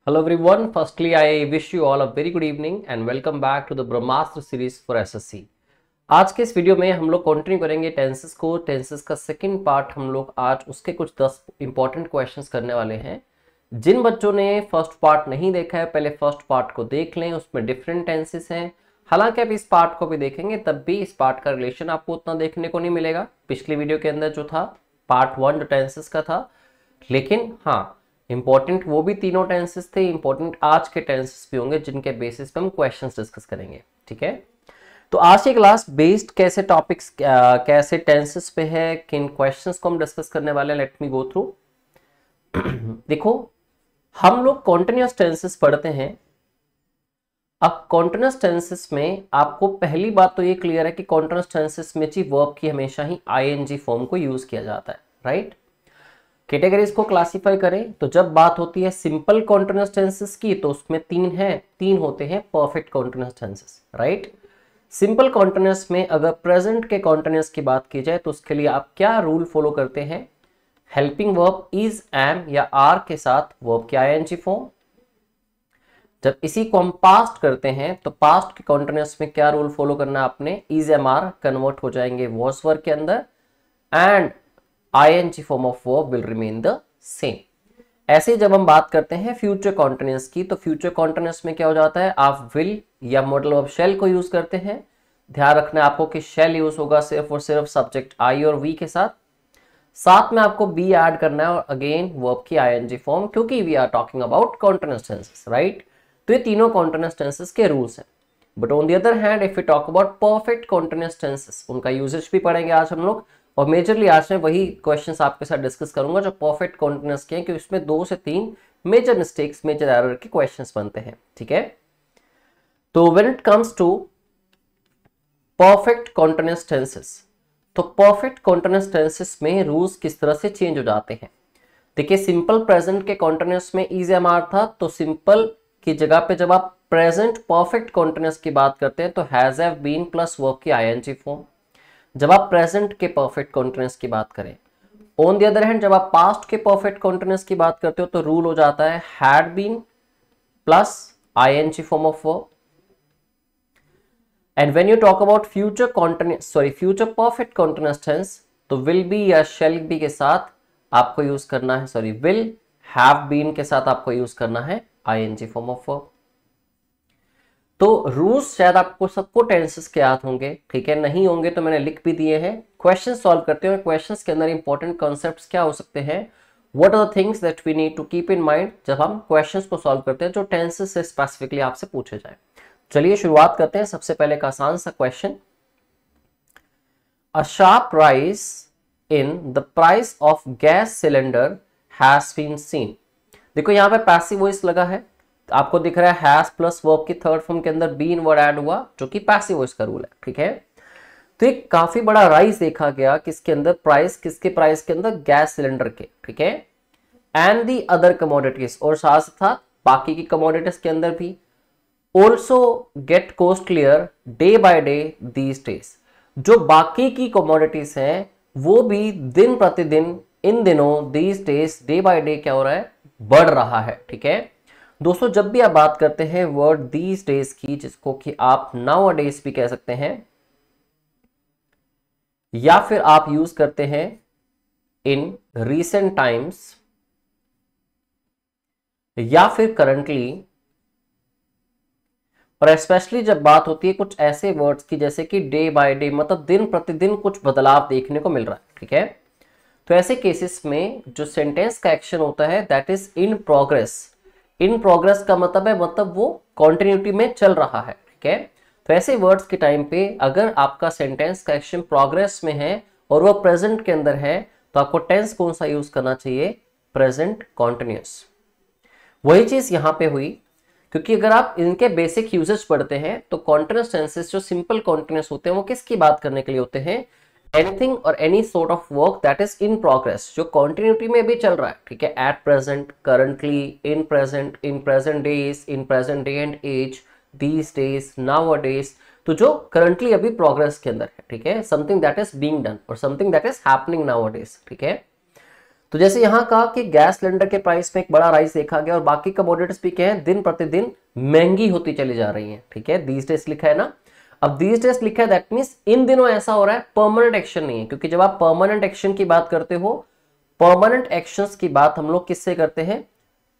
Hello everyone. Firstly, I wish you all a very good evening and welcome back to the Brahmastra series for SSC. आज के इस video में हम लोग continue करेंगे tenses को। टेंसेस का सेकंड पार्ट हम लोग आज उसके कुछ 10 इंपॉर्टेंट क्वेश्चंस करने वाले हैं। जिन बच्चों ने फर्स्ट पार्ट नहीं देखा है पहले फर्स्ट पार्ट को देख लें, उसमें डिफरेंट टेंसेस हैं। हालांकि आप इस पार्ट को भी देखेंगे तब भी इस पार्ट का रिलेशन आपको उतना देखने को नहीं मिलेगा पिछली वीडियो के अंदर जो था पार्ट 1 जो टेंसेस का था। लेकिन हाँ, इंपॉर्टेंट वो भी तीनों टेंसेस थे, इंपॉर्टेंट आज के टेंसेस भी होंगे जिनके बेसिस पे हम क्वेश्चंस डिस्कस करेंगे। ठीक है, तो आज की क्लास बेस्ड कैसे टॉपिक्स कैसे टेंसेस पे है, किन क्वेश्चंस को हम डिस्कस करने वाले हैं, लेट मी गो थ्रू। देखो, हम लोग कॉन्टिन्यूअस टेंसेस पढ़ते हैं। अब कॉन्टिन्यूअस टेंसेस में आपको पहली बात तो ये क्लियर है कि कॉन्टिन्यूअस टेंसेस में जी वर्ब की हमेशा ही आईएनजी फॉर्म को यूज किया जाता है, राइट। कैटेगरीज को क्लासिफाई करें तो जब बात होती है सिंपल कॉन्टिन्यूअस टेंसेस की तो उसमें तीन होते हैं perfect continuous tenses, right. Simple continuous में अगर प्रेजेंट के कॉन्टिन्यूअस की बात की जाए तो उसके लिए आप क्या रूल फॉलो करते हैं? हेल्पिंग वर्ब इज, एम या आर के साथ वर्ब की आईएनजी फॉर्म। जब इसी को हम पास्ट करते हैं तो पास्ट के कॉन्टिन्यूअस में क्या रूल फॉलो करना है आपने? इज एम आर कन्वर्ट हो जाएंगे वॉज वर्ब के अंदर and ing form of verb will remain the same। ऐसे जब हम बात करते हैं फ्यूचर कॉन्टिन्यूअस की तो फ्यूचर कॉन्टिन्यूअस में क्या हो जाता है? आप will या मॉडल ऑफ shall को यूज करते हैं। ध्यान रखना है आपको कि shall यूज होगा सिर्फ और सिर्फ सब्जेक्ट I और V के साथ में आपको be ऐड करना है और अगेन वर्ब की ing फॉर्म, क्योंकि we are talking about continuous tenses, right. तो ये तीनों कॉन्टिन्यूअस टेंसेस के रूल्स हैं। But on the other hand if you talk about perfect continuous tenses, उनका यूजेज भी पढ़ेंगे आज हम लोग। और मेजरली आज मैं वही क्वेश्चंस आपके साथ डिस्कस करूंगा जो परफेक्ट कॉन्टिन्यूअस के हैं, क्योंकि इसमें 2 से 3 मेजर मिस्टेक्स, मेजर एरर के क्वेश्चंस बनते हैं। ठीक है, तो when it comes to perfect continuous tenses, तो परफेक्ट कॉन्टिन्यूअस टेंसेस में रूल्स किस तरह से चेंज हो जाते हैं? देखिए, सिंपल प्रेजेंट के कॉन्टिन्यूअस में इज एम आर था, तो सिंपल की जगह पे जब आप प्रेजेंट परफेक्ट कॉन्टिन्यूअस की बात करते हैं तो has have been plus verb की आईएनजी फॉर्म। जब आप प्रेजेंट के परफेक्ट कॉन्टिन्यूअस की बात करें, ऑन द अदर हैंड जब आप पास्ट के परफेक्ट कॉन्टिन्यूअस की बात करते हो तो रूल हो जाता है had been plus ING form of verb. And when you talk about future perfect continuous tense तो विल बी या शैल बी के साथ आपको यूज करना है, विल हैव बीन के साथ आपको यूज करना है आईएनजी फॉर्म ऑफ वर्ब। तो रूल्स शायद आपको सबको टेंसेस के याद होंगे, ठीक है, नहीं होंगे तो मैंने लिख भी दिए हैं। क्वेश्चन सॉल्व करते हुए क्वेश्चंस के अंदर इंपॉर्टेंट कॉन्सेप्ट्स क्या हो सकते हैं, what are the things that we need to keep in mind जब हम क्वेश्चंस को सॉल्व करते हैं जो टेंसेस से स्पेसिफिकली आपसे पूछे जाए। चलिए शुरुआत करते हैं। सबसे पहले का आसान सा question, a sharp rise in the price of gas cylinder has been seen. देखो यहाँ पे पैसिव वॉइस लगा है, आपको दिख रहा है हैज प्लस वर्ब की थर्ड फॉर्म के अंदर बीन वर्ड ऐड हुआ जो कि पैसिव वॉइस का रूल है। ठीक है, तो एक काफी बड़ा राइज देखा गया किसके अंदर? प्राइस, किसके प्राइस के अंदर? गैस सिलेंडर के। ठीक है, एंड दी अदर कमोडिटीज, और साथ साथ बाकी की कमोडिटीज के अंदर भी। Also get costlier day by day these days, जो बाकी की कमोडिटीज हैं वो भी दिन प्रतिदिन, इन दिनों, these days, day by day क्या हो रहा है? बढ़ रहा है। ठीक है दोस्तों, जब भी आप बात करते हैं वर्ड दीज डेज की, जिसको कि आप नाउ डेज भी कह सकते हैं या फिर आप यूज करते हैं इन रीसेंट टाइम्स या फिर करंटली, और स्पेशली जब बात होती है कुछ ऐसे वर्ड्स की जैसे कि डे बाय डे, मतलब दिन प्रतिदिन कुछ बदलाव देखने को मिल रहा है। ठीक है, तो ऐसे केसेस में जो सेंटेंस का एक्शन होता है that is in progress. In progress का मतलब है मतलब वो कॉन्टिन्यूटी में चल रहा है। ठीक है, तो ऐसे वर्ड्स के टाइम पे अगर आपका सेंटेंस का एक्शन प्रोग्रेस में है और वो प्रेजेंट के अंदर है तो आपको टेंस कौन सा यूज करना चाहिए? Present continuous. वही चीज यहां पे हुई, क्योंकि अगर आप इनके बेसिक यूजेस पढ़ते हैं तो कॉन्टिन्यूअस टेंसेस जो सिंपल कॉन्टिन्यूअस होते हैं वो किसकी बात करने के लिए होते हैं? एनीथिंग और any sort of work that is in progress, जो कॉन्टिन्यूटी में भी चल रहा है। ठीक है, at present, currently, in present days, in present day and age, these days, nowadays, तो जो करंटली अभी प्रोग्रेस के अंदर है। ठीक है, something that is being done और something that is happening nowadays. ठीक है, तो जैसे यहाँ कहा कि गैस सिलेंडर के प्राइस में एक बड़ा राइज देखा गया और बाकी कमोडिटीज भी क्या है दिन प्रतिदिन महंगी होती चली जा रही है, ठीक है, दीज डेज लिखा है ना। अब दीज डेज लिखा है दैट मींस इन दिनों ऐसा हो रहा है, परमानेंट एक्शन नहीं है, क्योंकि जब आप परमानेंट एक्शन की बात करते हो, परमानेंट एक्शंस की बात हम लोग किससे करते हैं,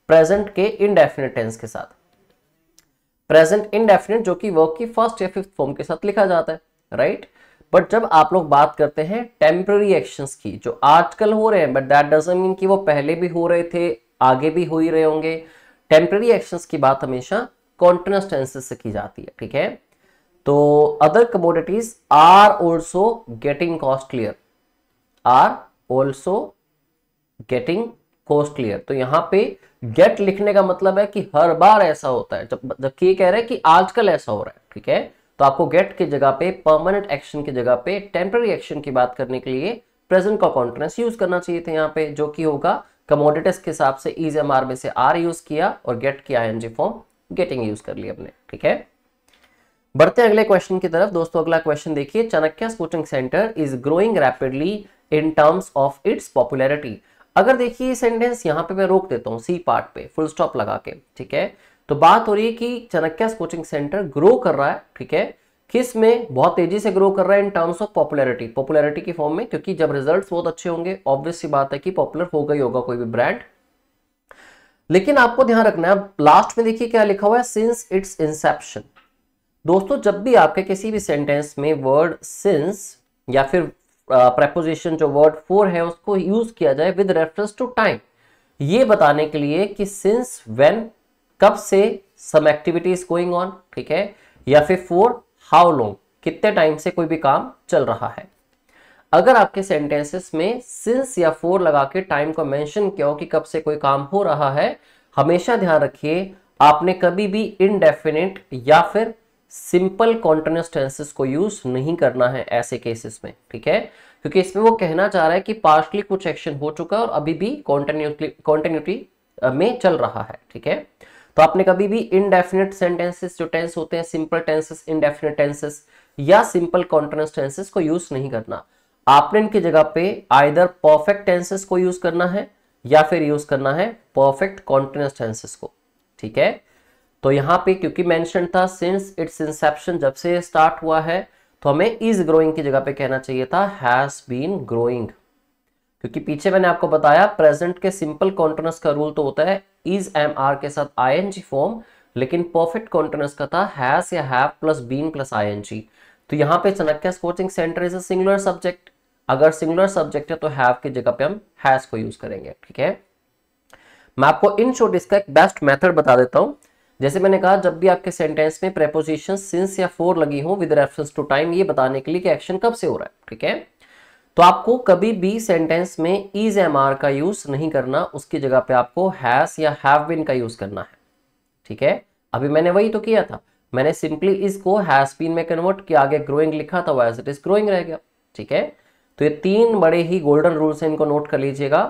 प्रेजेंट के इनडेफिनिट टेंस के साथ, प्रेजेंट इनडेफिनिट जो कि वर्ब की फर्स्ट या फिफ्थ फॉर्म के साथ लिखा जाता है, राइट। बट जब आप लोग बात करते हैं टेम्पररी एक्शंस की जो आजकल हो रहे हैं, बट दैट डजंट मीन कि वो पहले भी हो रहे थे, आगे भी हो ही रहे होंगे। टेम्पररी एक्शंस की बात हमेशा कॉन्टिन्यूअस टेंसेस से की जाती है, ठीक है। तो other commodities are also getting costlier, are also getting costlier. तो यहां पे गेट लिखने का मतलब है कि हर बार ऐसा होता है, जबकि ये कह रहे हैं कि आजकल ऐसा हो रहा है, ठीक है। तो आपको गेट की जगह पे, परमानेंट एक्शन की जगह पे टेम्पररी एक्शन की बात करने के लिए प्रेजेंट का कॉन्टिन्यूअस यूज करना चाहिए था यहाँ पे, जो कि होगा कमोडिटीज के हिसाब से इज एम आर में से आर यूज किया और गेट की आईएनजी फॉर्म गेटिंग यूज कर लिया हमने, ठीक है। बढ़ते हैं अगले क्वेश्चन की तरफ। दोस्तों अगला क्वेश्चन देखिए, Chanakya coaching centre is growing rapidly in terms of its popularity. अगर देखिए सेंटेंस यहाँ पे मैं रोक देता हूँ सी पार्ट पे फुल स्टॉप लगा के, ठीक है। तो बात हो रही है कि चाणक्य कोचिंग सेंटर ग्रो कर रहा है, ठीक है, किस में, बहुत तेजी से ग्रो कर रहा है in terms of popularity, popularity की फॉर्म में, क्योंकि जब रिजल्ट्स बहुत अच्छे होंगे ऑब्वियस सी बात है कि पॉपुलर होगा ही होगा कोई भी ब्रांड। लेकिन आपको ध्यान रखना है लास्ट में देखिए क्या लिखा हुआ है, सिंस इट्स इंसेप्शन। दोस्तों जब भी आपके किसी भी सेंटेंस में वर्ड सिंस या फिर प्रेपोजिशन जो वर्ड फॉर है उसको यूज किया जाए विद रेफरेंस टू टाइम, ये बताने के लिए कि सिंस व्हेन, कब से, some activity is going on, ठीक है, या फिर फॉर हाउ लॉन्ग, कितने टाइम से कोई भी काम चल रहा है। अगर आपके सेंटेंसेस में सिंस या फॉर लगा के टाइम को मेंशन किया हो कि कब से कोई काम हो रहा है, हमेशा ध्यान रखिए आपने कभी भी इनडेफिनिट या फिर सिंपल कॉन्टिन्यूअस टेंसेस को यूज नहीं करना है ऐसे केसेस में, ठीक है, क्योंकि इसमें वो कहना चाह रहा है कि पार्शली कुछ एक्शन हो चुका है और अभी भी कॉन्टिन्यूटी में चल रहा है, ठीक है। तो आपने कभी भी इनडेफिनिट सेंटेंसेस जो टेंस होते हैं, सिंपल टेंसेस, इनडेफिनिट टेंसेस या सिंपल कॉन्टिन्यूअस टेंसेस को यूज नहीं करना। आपने इनकी जगह पे आइदर परफेक्ट टेंसेस को यूज करना है या फिर यूज करना है परफेक्ट कॉन्टिन्यूअस टेंसेस को, ठीक है। तो यहां पे क्योंकि मेंशन था सिंस इट्स इंसेप्शन, जब से स्टार्ट हुआ है, तो हमें इज ग्रोइंग की जगह पे कहना चाहिए था हैज बीन ग्रोइंग, क्योंकि पीछे मैंने आपको बताया प्रेजेंट के सिंपल कॉन्टिन्यूअस का रूल तो होता है इज एम आर के साथ आईएनजी फॉर्म, लेकिन परफेक्ट कॉन्टिन्यूअस का था हैज या have plus been plus I N G. तो यहाँ पे Chanakya coaching centre is a singular subject, अगर सिंगुलर सब्जेक्ट है तो हैव की जगह पे हम हैज को यूज करेंगे, ठीक है। मैं आपको इन शॉर्ट इसका एक बेस्ट मेथड बता देता हूं। जैसे मैंने कहा जब भी आपके सेंटेंस में प्रेपोजिशन सिंस या फॉर लगी हो विद रेफरेंस टू टाइम, ये बताने के लिए कि एक्शन कब से हो रहा है, ठीक है। तो आपको कभी भी सेंटेंस में इज एम आर का यूज नहीं करना, उसकी जगह पे आपको हैज या हैव बीन का यूज करना है, ठीक है। अभी मैंने वही तो किया था, मैंने सिंपली इसको हैज बीन में कन्वर्ट किया, आगे ग्रोइंग लिखा था, एज इट इज ग्रोइंग रह गया, ठीक है। तो ये तीन बड़े ही गोल्डन रूल्स हैं, इनको नोट कर लीजिएगा।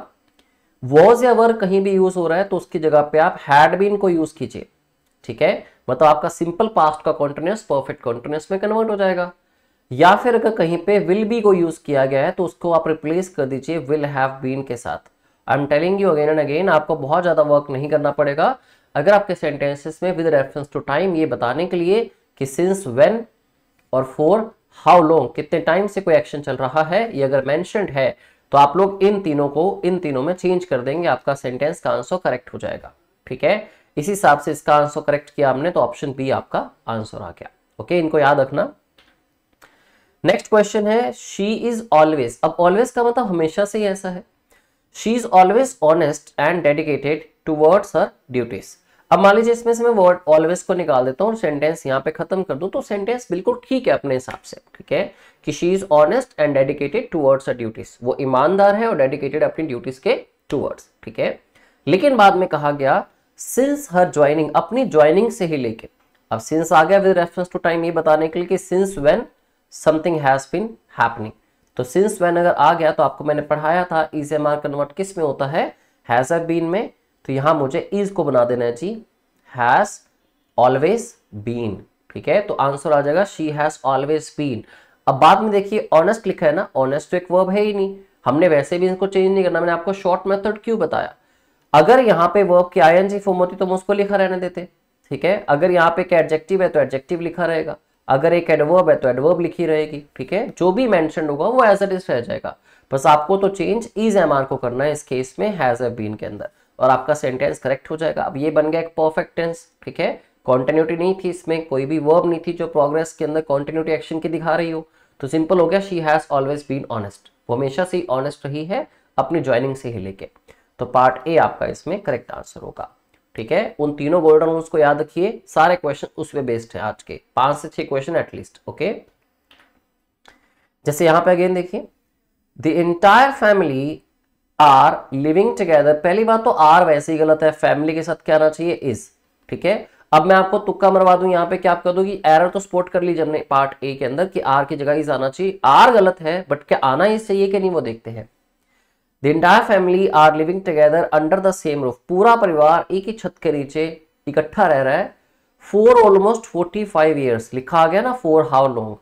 वॉज या वर कहीं भी यूज हो रहा है तो उसकी जगह पे आप हैड बीन को यूज कीजिए, ठीक है, मतलब आपका सिंपल पास्ट का कॉन्टिन्यूअस परफेक्ट कॉन्टिन्यूअस में कन्वर्ट हो जाएगा। या फिर अगर कहीं पे विल बी को यूज किया गया है तो उसको आप रिप्लेस कर दीजिए विल हैव बीन के साथ। I am telling you again and again, आपको बहुत ज्यादा वर्क नहीं करना पड़ेगा अगर आपके सेंटेंसेस में विद रेफरेंस टू टाइम ये बताने के लिए कि सिंस व्हेन और फॉर हाउ लॉन्ग, कितने टाइम से कोई एक्शन चल रहा है, ये अगर मेंशन्ड है तो आप लोग इन तीनों में चेंज कर देंगे, आपका सेंटेंस का आंसर करेक्ट हो जाएगा, ठीक है। इसी हिसाब से इसका आंसर करेक्ट किया हमने तो ऑप्शन बी आपका आंसर आ गया, ओके, इनको याद रखना। नेक्स्ट क्वेश्चन है शी इज ऑलवेज। अब ऑलवेज का मतलब हमेशा से ही ऐसा है। She is always honest and dedicated towards her duties. अब मान लीजिए इसमें से मैं वर्ड ऑलवेज को निकाल देता हूँ और सेंटेंस यहाँ पे खत्म कर दूं तो सेंटेंस बिल्कुल ठीक है अपने हिसाब से, ठीक है, कि she is honest and dedicated towards her duties, वो ईमानदार है और डेडिकेटेड अपनी ड्यूटीज के टुवर्ड्स, ठीक है। लेकिन बाद में कहा गया सिंस हर ज्वाइनिंग, अपनी ज्वाइनिंग से ही लेके, अब सिंस आ गया विद रेफरेंस टू टाइम ये बताने के लिए कि since when something has been happening. तो सिंस व्हेन अगर आ गया तो आपको मैंने पढ़ाया था इज एम आर कन्वर्ट किस में होता है, हैज बीन में। तो यहां मुझे इज को बना देना है जी, हैज ऑलवेज बीन, ठीक है। तो आंसर आ जाएगा शी हैज ऑलवेज बीन। अब बाद में देखिए ऑनेस्ट लिखा है ना, ऑनेस्ट तो एक वर्ब है ही नहीं, हमने वैसे भी इसको चेंज नहीं करना, मैंने आपको शॉर्ट मेथड क्यों बताया। अगर यहाँ पे वर्ब की आईएनजी फॉर्म होती तो हम उसको लिखा रहने देते, ठीक है। अगर यहाँ पे एक एडजेक्टिव है तो एडजेक्टिव लिखा रहेगा, अगर एक एडवर्ब है तो एडवर्ब लिखी रहेगी, ठीक है। जो भी मेंशन होगा वो एज इट इज रह जाएगा, बस आपको तो चेंज इज एमआर को करना है इस केस में हैज हैव बीन के अंदर, और आपका सेंटेंस करेक्ट हो जाएगा। अब ये बन गया एक परफेक्ट टेंस, ठीक है। कॉन्टिन्यूटी नहीं थी इसमें, कोई भी वर्ब नहीं थी जो प्रोग्रेस के अंदर कॉन्टिन्यूटी एक्शन की दिखा रही हो, तो सिंपल हो गया she has always been honest, वो हमेशा से ऑनेस्ट रही है अपनी ज्वाइनिंग से ही लेके। तो पार्ट ए आपका इसमें करेक्ट आंसर होगा, ठीक है। उन तीनों गोल्डन रूल्स को याद रखिए, सारे क्वेश्चन उस पे बेस्ड है आज के, 5 से 6 क्वेश्चन एटलीस्ट, ओके। जैसे यहां पे अगेन देखिए, the entire family are living together, पहली बात तो आर वैसे ही गलत है, फैमिली के साथ क्या आना चाहिए इज, ठीक है। अब मैं आपको तुक्का मरवा दूं यहाँ पे, क्या आप कर दोगी, एरर तो स्पॉट कर लीजिए हमने पार्ट ए के अंदर कि आर की जगह इज आना चाहिए, आर गलत है बट क्या आना इज चाहिए कि नहीं वो देखते हैं। The entire family are living together under the same roof, पूरा परिवार एक ही छत के नीचे इकट्ठा रह रहा है, फॉर ऑलमोस्ट 45 ईयर्स, लिखा आ गया ना फॉर हाउ लॉन्ग,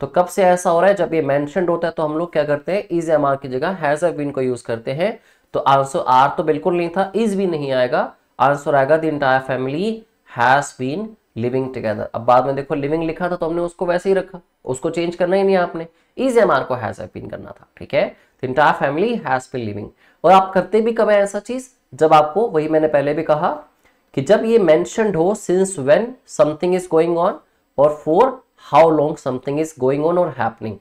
तो कब से ऐसा हो रहा है, जब ये मेंशन्ड होता है तो हम लोग क्या करते हैं, इज एम आर की जगह हैज हैव बीन को यूज करते हैं। तो आंसर आर तो बिल्कुल नहीं था, इज भी नहीं आएगा, आंसर आएगा the entire family has been living together. अब बाद में देखो लिविंग लिखा था तो हमने उसको वैसे ही रखा, उसको चेंज करना ही नहीं आपने, इज एम आर को हैज हैव बीन करना था, ठीक है। The entire family has been living, और आप करते भी कब है ऐसा चीज, जब आपको, वही मैंने पहले भी कहा कि जब ये मेंशन्ड हो since when something is going on, और for how long something is going on और हैपनिंग,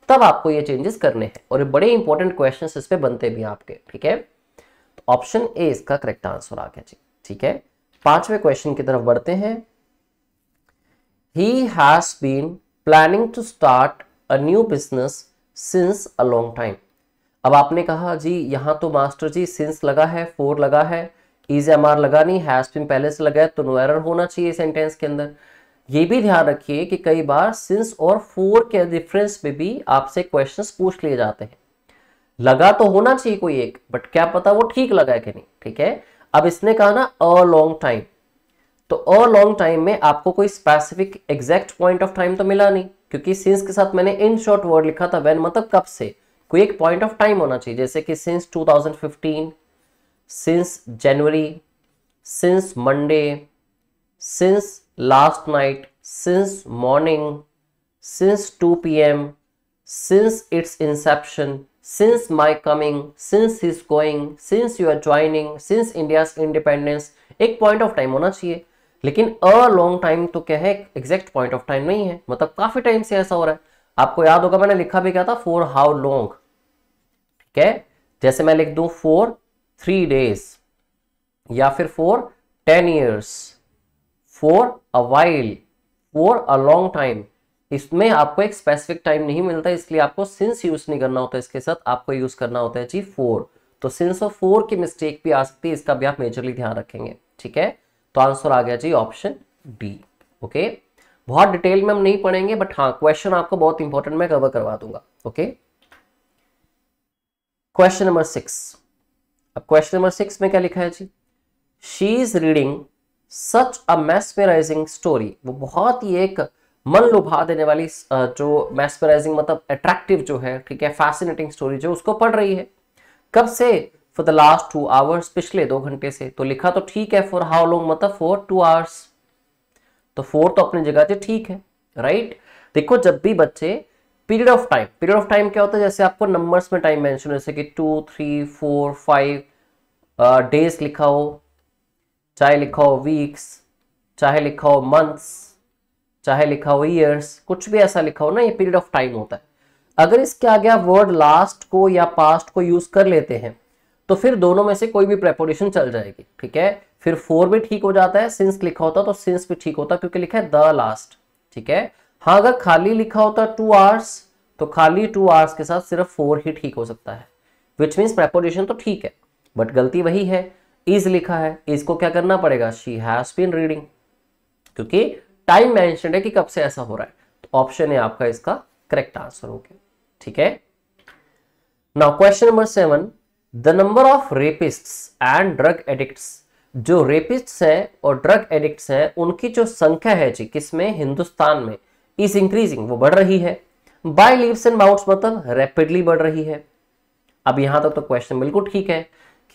तब आपको ये चेंजेस करने हैं, और ये बड़े इंपॉर्टेंट क्वेश्चंस इस पे बनते भी आपके, ठीक है। तो ऑप्शन ए इसका करेक्ट आंसर आ गया जी, ठीक है। 5वें क्वेश्चन की तरफ बढ़ते हैं। He has been planning to start a new business since a long time। अब आपने कहा जी यहां तो मास्टर जी सिंस लगा है, फोर लगा है, इज एम आर लगा नहीं, हैज बीन पहले से लगा है, तो नो एरर होना चाहिए सेंटेंस के अंदर। ये भी ध्यान रखिए कि कई बार सिंस और फोर के डिफरेंस में भी आपसे क्वेश्चंस पूछ लिए जाते हैं, लगा तो होना चाहिए कोई एक, बट क्या पता वो ठीक लगा है कि नहीं, ठीक है। अब इसने कहा ना अ लॉन्ग टाइम, तो अ लॉन्ग टाइम में आपको कोई specific exact point of time तो मिला नहीं, क्योंकि सिंस के साथ मैंने इन शॉर्ट वर्ड लिखा था, व्हेन मतलब कब से, कोई एक पॉइंट ऑफ टाइम होना चाहिए, जैसे कि since 2015, since January, since Monday, since last night, since morning, since 2 PM, since its inception, since my coming, since he's going, since you are joining, since India's independence, एक point of time होना चाहिए। लेकिन अ long time तो क्या है, exact point of time नहीं है, मतलब काफी टाइम से ऐसा हो रहा है। आपको याद होगा मैंने लिखा भी क्या था, फॉर हाउ लॉन्ग, ठीक है। जैसे मैं लिख दूं फॉर 3 days, या फिर for 10 years, for a while, for a long time, इसमें आपको एक स्पेसिफिक टाइम नहीं मिलता, इसलिए आपको सिंस यूज नहीं करना होता, इसके साथ आपको यूज करना होता है जी फोर। तो सिंस और फोर की मिस्टेक भी आ सकती है, इसका भी आप मेजरली ध्यान रखेंगे, ठीक है। तो आंसर आ गया जी ऑप्शन डी, ओके। बहुत डिटेल में हम नहीं पढ़ेंगे, बट हाँ क्वेश्चन आपको बहुत इंपॉर्टेंट मैं कवर करवा दूंगा, ओके। Question number 6। अब क्वेश्चन नंबर 6 में क्या लिखा है जी, she is reading such a mesmerising story, वो बहुत ही एक मन लुभा देने वाली जो मेस्मराइजिंग मतलब अट्रैक्टिव जो है, ठीक है, फैसिनेटिंग स्टोरी जो उसको पढ़ रही है। कब से, फॉर द लास्ट 2 hours, पिछले 2 घंटे से। तो लिखा तो ठीक है, फॉर हाउ लॉन्ग मतलब फॉर 2 hours, तो 4 तो अपनी जगह से ठीक है, राइट। देखो जब भी बच्चे पीरियड ऑफ टाइम क्या होता है, जैसे आपको नंबर्स में टाइम मेंशन, जैसे कि 2, 3, 4, 5 डेज लिखा हो, चाहे लिखा हो वीक्स, चाहे लिखा हो मंथ्स, चाहे लिखा हो ईयर्स, कुछ भी ऐसा लिखा हो ना, ये पीरियड ऑफ टाइम होता है। अगर इसके आगे आप वर्ड लास्ट को या पास्ट को यूज कर लेते हैं तो फिर दोनों में से कोई भी प्रेपोजिशन चल जाएगी, ठीक है। फिर फॉर भी ठीक हो जाता है, सिंस लिखा होता तो सिंस भी ठीक होता, क्योंकि लिखा है द लास्ट, ठीक है। हाँ अगर खाली लिखा होता 2 hours, तो खाली 2 hours के साथ सिर्फ 4 ही ठीक हो सकता है, विच मीन्स प्रेपोजिशन तो ठीक है, बट गलती वही है, इज लिखा है, इसको क्या करना पड़ेगा, शी हैज बीन रीडिंग, क्योंकि टाइम मेंशन है कि कब से ऐसा हो रहा है। तो ऑप्शन है आपका इसका करेक्ट आंसर हो गया, ठीक है। Now question number 7, the number of rapists and drug addicts, जो रेपिस्ट्स हैं और ड्रग एडिक्ट्स हैं उनकी जो संख्या है जी किसमें, हिंदुस्तान में, इज इंक्रीजिंग, वो बढ़ रही है। बाय लीव्स एंड बाउंड्स मतलब रैपिडली बढ़ रही है, अब यहां तक तो क्वेश्चन बिल्कुल ठीक है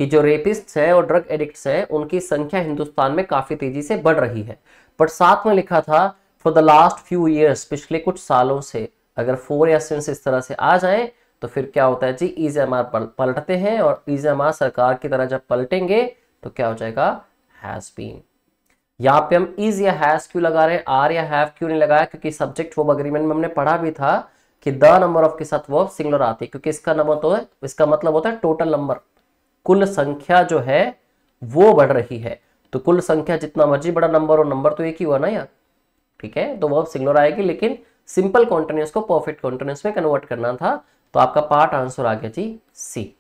कि जो रेपिस्ट है और ड्रग एडिक्ट्स है उनकी संख्या हिंदुस्तान में काफी तेजी से बढ़ रही है। बट साथ में लिखा था for the last few years, पिछले कुछ सालों से अगर 4 या सिंस इस तरह से आ जाए तो फिर क्या होता है जी, ईजेएमआर पलटते हैं, और ईजेएमआर सरकार की तरह जब पलटेंगे तो क्या हो जाएगा, हैज बीन। यहाँ पे हम इज या हैज क्यों लगा रहे हैं, आर या हैव क्यों नहीं लगाया, क्योंकि सब्जेक्ट वर्ब एग्रीमेंट में हमने पढ़ा भी था कि द नंबर ऑफ के साथ वर्ब सिंगुलर आती है, क्योंकि इसका नंबर तो है, इसका मतलब होता है टोटल नंबर, कुल संख्या जो है वो बढ़ रही है। तो कुल संख्या जितना मर्जी बड़ा नंबर, और नंबर तो एक ही हुआ ना यार, ठीक है, तो वर्ब सिंगुलर आएगी, लेकिन सिंपल कॉन्टिन्यूअस को परफेक्ट कॉन्टिन्यूअस में कन्वर्ट करना था। तो आपका पार्ट आंसर आ गया जी सी।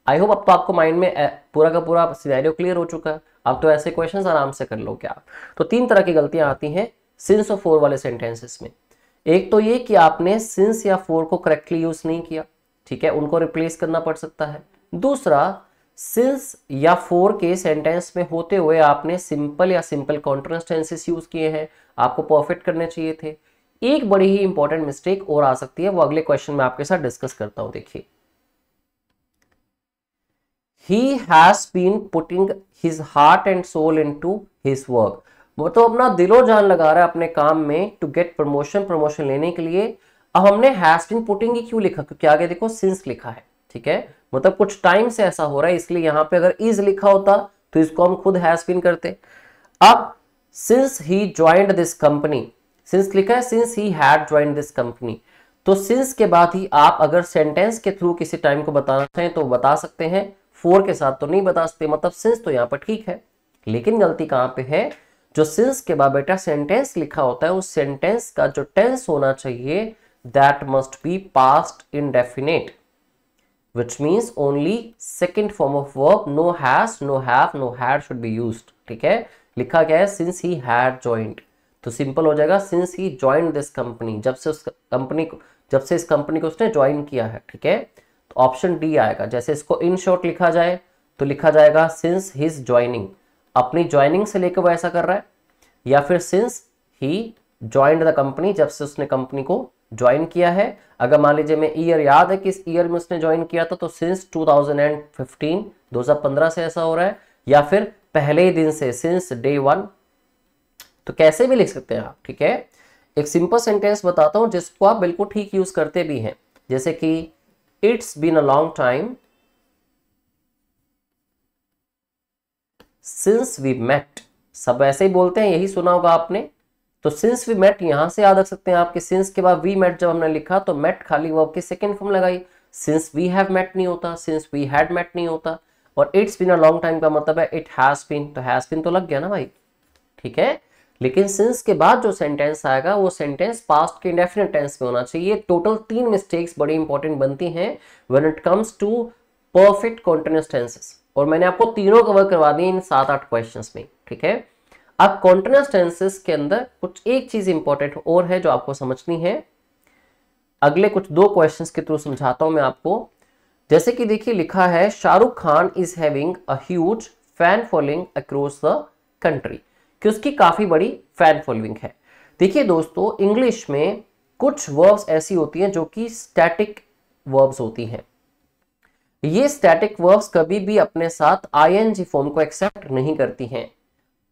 आई होप अब तो आपको माइंड में पूरा का पूरा सिनेरियो क्लियर हो चुका है। अब तो ऐसे क्वेश्चंस आराम से कर लो क्या। तो 3 तरह की गलतियां आती हैं सिंस और फॉर वाले सेंटेंसेस में। एक तो ये कि आपने सिंस या फॉर को करेक्टली यूज नहीं किया, ठीक है, उनको रिप्लेस करना पड़ सकता है। दूसरा, सिंस या फॉर के सेंटेंस में होते हुए आपने सिंपल या सिंपल कॉन्टिन्यूअस टेंसेस यूज किए हैं, आपको परफेक्ट करने चाहिए थे। एक बड़ी ही इंपॉर्टेंट मिस्टेक और आ सकती है, वो अगले क्वेश्चन में आपके साथ डिस्कस करता हूं। देखिए, he has been putting his heart and soul into his work, वो तो अपना दिलो जान लगा रहा है अपने काम में टू गेट प्रमोशन लेने के लिए। अब हमने हैज बीन पुटिंग ही क्यों लिखा, क्योंकि आगे देखो सिंस लिखा है, ठीक है, मतलब कुछ टाइम से ऐसा हो रहा है, इसलिए यहां पे अगर इज लिखा होता तो इसको हम खुद हैज बीन करते। अब since he joined this company, since लिखा है since he had joined this company, तो सिंस के बाद ही आप अगर सेंटेंस के थ्रू किसी टाइम को बताना चाहें तो बता सकते हैं, फॉर के साथ तो नहीं बता सकते, मतलब सिंस तो यहां पर ठीक है। लेकिन गलती कहां पे है, जो सिंस के बाद बेटा सेंटेंस लिखा होता है उस सेंटेंस का जो टेंस होना चाहिए that must be past indefinite, which means only second form of verb, no has, no have, no had should be used, ठीक है। लिखा गया है since he had joined, तो सिंपल हो जाएगा since he joined this company, जब से इस कंपनी को उसने ज्वाइन किया है, ठीक है। तो ऑप्शन डी आएगा। जैसे इसको इन शॉर्ट लिखा जाए तो लिखा जाएगा since his joining, अपनी ज्वाइनिंग से लेकर वो ऐसा कर रहा है, या फिर since he joined the company, जब से उसने कंपनी को ज्वाइन किया है। अगर मान लीजिए मैं ईयर याद है किस ईयर में उसने ज्वाइन किया था, तो सिंस 2015, 2015 से ऐसा हो रहा है, या फिर पहले ही दिन से सिंस डे 1, तो कैसे भी लिख सकते हैं आप, ठीक है। एक सिंपल सेंटेंस बताता हूं जिसको आप बिल्कुल ठीक यूज करते भी हैं, जैसे कि it's been a long time since we met, सब ऐसे ही बोलते हैं, यही सुना होगा आपने। तो सिंस वी मेट यहां से याद रख सकते हैं आपके, सिंस के बाद वी मेट जब हमने लिखा तो मेट खाली वर्ब की सेकंड फॉर्म लगाई, सिंस वी हैव मेट नहीं होता, सिंस वी हैड मेट नहीं होता, और it's been a long time का मतलब है इट हैज बीन, तो हैज बीन तो लग गया ना भाई, ठीक है। लेकिन सिंस के बाद जो सेंटेंस आएगा वो सेंटेंस पास्ट के इंडेफिनिट टेंस में होना चाहिए। टोटल 3 मिस्टेक्स बड़ी इंपॉर्टेंट बनती हैं when it comes to perfect continuous tenses, और मैंने आपको तीनों कवर करवा दिए इन 7-8 क्वेश्चंस में, ठीक है। अब कॉन्टिन्यूअस टेंसेस के अंदर कुछ एक चीज इंपॉर्टेंट और है जो आपको समझनी है, अगले कुछ 2 क्वेश्चंस के थ्रू समझाता हूं मैं आपको। जैसे कि देखिए लिखा है Shahrukh Khan is having a huge fan following across the country, कि उसकी काफी बड़ी फैन फॉलोइंग है। देखिए दोस्तों, इंग्लिश में कुछ वर्ब्स ऐसी होती हैं जो कि स्टैटिक वर्ब्स होती हैं। ये स्टैटिक वर्ब्स कभी भी अपने साथ आईएनजी फॉर्म को एक्सेप्ट नहीं करती हैं।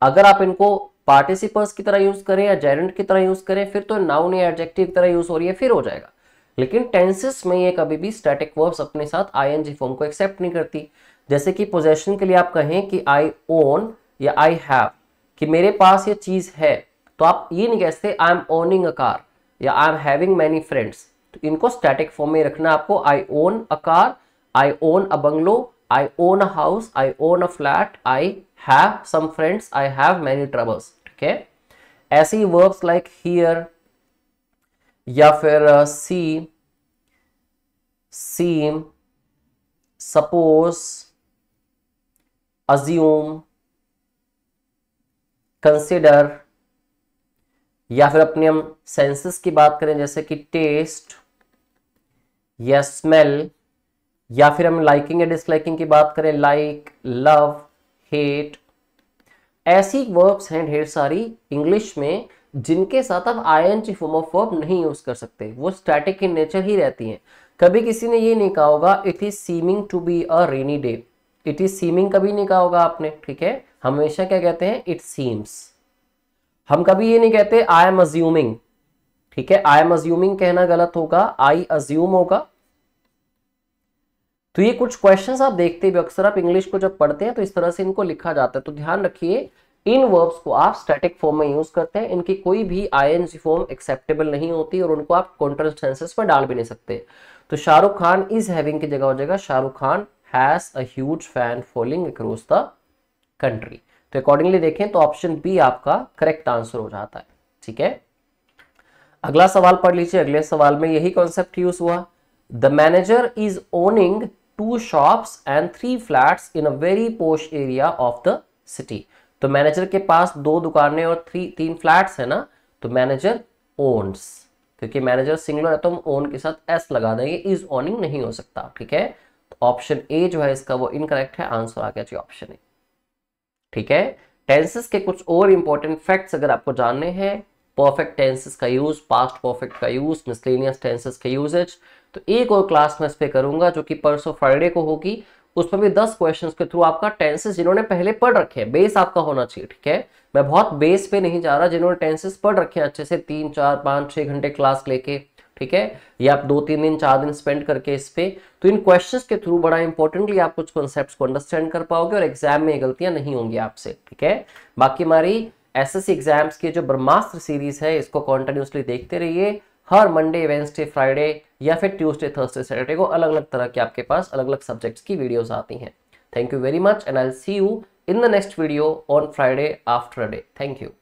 अगर आप इनको पार्टिसिपल्स की तरह यूज करें या जेरेंट की तरह यूज करें फिर तो नाउन या एडजेक्टिव की तरह यूज हो रही है, फिर हो जाएगा। लेकिन टेंसेस में ये कभी भी स्टैटिक वर्ब्स अपने साथ आईएनजी फॉर्म को एक्सेप्ट नहीं करती। जैसे कि पोजेशन के लिए आप कहें कि आई ओन या आई हैव, कि मेरे पास ये चीज है, तो आप ये नहीं कहते I am owning a car या I am having many friends, तो इनको स्टैटिक फॉर्म में रखना आपको। I own a car, I own a bungalow, I own a house, I own a flat, I have some friends, I have many troubles, ठीक है। ऐसी verbs like here या फिर see, seem, suppose, assume, consider, या फिर अपने हम senses की बात करें जैसे कि टेस्ट या स्मेल, या फिर हम लाइकिंग या डिसलाइकिंग की बात करें लाइक, लव, हेट, ऐसी वर्ब्स हैं ढेर सारी इंग्लिश में जिनके साथ आप आईएनजी फॉर्म ऑफ वर्ब नहीं यूज कर सकते, वो स्टैटिक इन नेचर ही रहती हैं। कभी किसी ने ये नहीं कहा होगा it is seeming to be a rainy day, it is seeming कभी नहीं कहा होगा आपने, ठीक है। हमेशा क्या कहते हैं, इट सीम्स। हम कभी ये नहीं कहते आई एम अज्यूमिंग, ठीक है, आई एम अज्यूमिंग कहना गलत होगा, आई अज्यूम होगा। तो ये कुछ क्वेश्चंस आप देखते भी, अक्सर आप इंग्लिश को जब पढ़ते हैं तो इस तरह से इनको लिखा जाता है, तो ध्यान रखिए इन वर्ब्स को आप स्टैटिक फॉर्म में यूज करते हैं, इनकी कोई भी आईएनजी फॉर्म एक्सेप्टेबल नहीं होती और उनको आप कॉन्ट्रेस्ट टेंसेस पर डाल भी नहीं सकते। तो शाहरुख खान इज हैविंग की जगह हो जाएगा Shahrukh Khan has a huge fan following across the country. तो अकॉर्डिंगली देखें तो ऑप्शन बी आपका करेक्ट आंसर हो जाता है, ठीक है। अगला सवाल पढ़ लीजिए, अगले सवाल में यही कॉन्सेप्ट यूज हुआ। The manager is owning 2 shops and 3 flats in a very posh area of the city। तो मैनेजर के पास 2 दुकानें और 3 फ्लैट्स है ना, तो मैनेजर ओन्स, क्योंकि मैनेजर सिंगुलर है तो हम ओन के साथ एस लगा देंगे, इज ओनिंग नहीं हो सकता, ठीक है। तो ऑप्शन ए जो है इसका वो इनकरेक्ट है, आंसर आ गया जी ऑप्शन ए, ठीक है। टेंसेस के कुछ और इंपॉर्टेंट फैक्ट्स अगर आपको जानने हैं, परफेक्ट टेंसेस का यूज, पास्ट परफेक्ट का यूज, मिसलेनियस टेंसेस के यूजेज, तो एक और क्लास में इस पे करूंगा जो कि परसों फ्राइडे को होगी। उसमें भी 10 क्वेश्चंस के थ्रू आपका टेंसेस जिन्होंने पहले पढ़ रखे हैं, बेस आपका होना चाहिए, ठीक है। मैं बहुत बेस पे नहीं जा रहा, जिन्होंने टेंसेस पढ़ रखे हैं अच्छे से 3 4 5 6 घंटे क्लास लेके, ठीक है, या आप 2-3 दिन 4 दिन स्पेंड करके इस पे, तो इन क्वेश्चंस के थ्रू बड़ा इंपॉर्टेंटली आप कुछ कॉन्सेप्ट्स को अंडरस्टैंड कर पाओगे और एग्जाम में गलतियां नहीं होंगी आपसे, ठीक है। बाकी हमारी एसएससी एग्जाम्स की जो ब्रह्मास्त्र सीरीज है इसको कॉन्टिन्यूसली देखते रहिए। हर मंडे, वेंसडे, फ्राइडे या फिर ट्यूसडे, थर्सडे, सैटरडे को अलग अलग तरह के आपके पास अलग अलग सब्जेक्ट्स की वीडियोस आती हैं। Thank you very much and I will see you in the next video on Friday after a day. Thank you.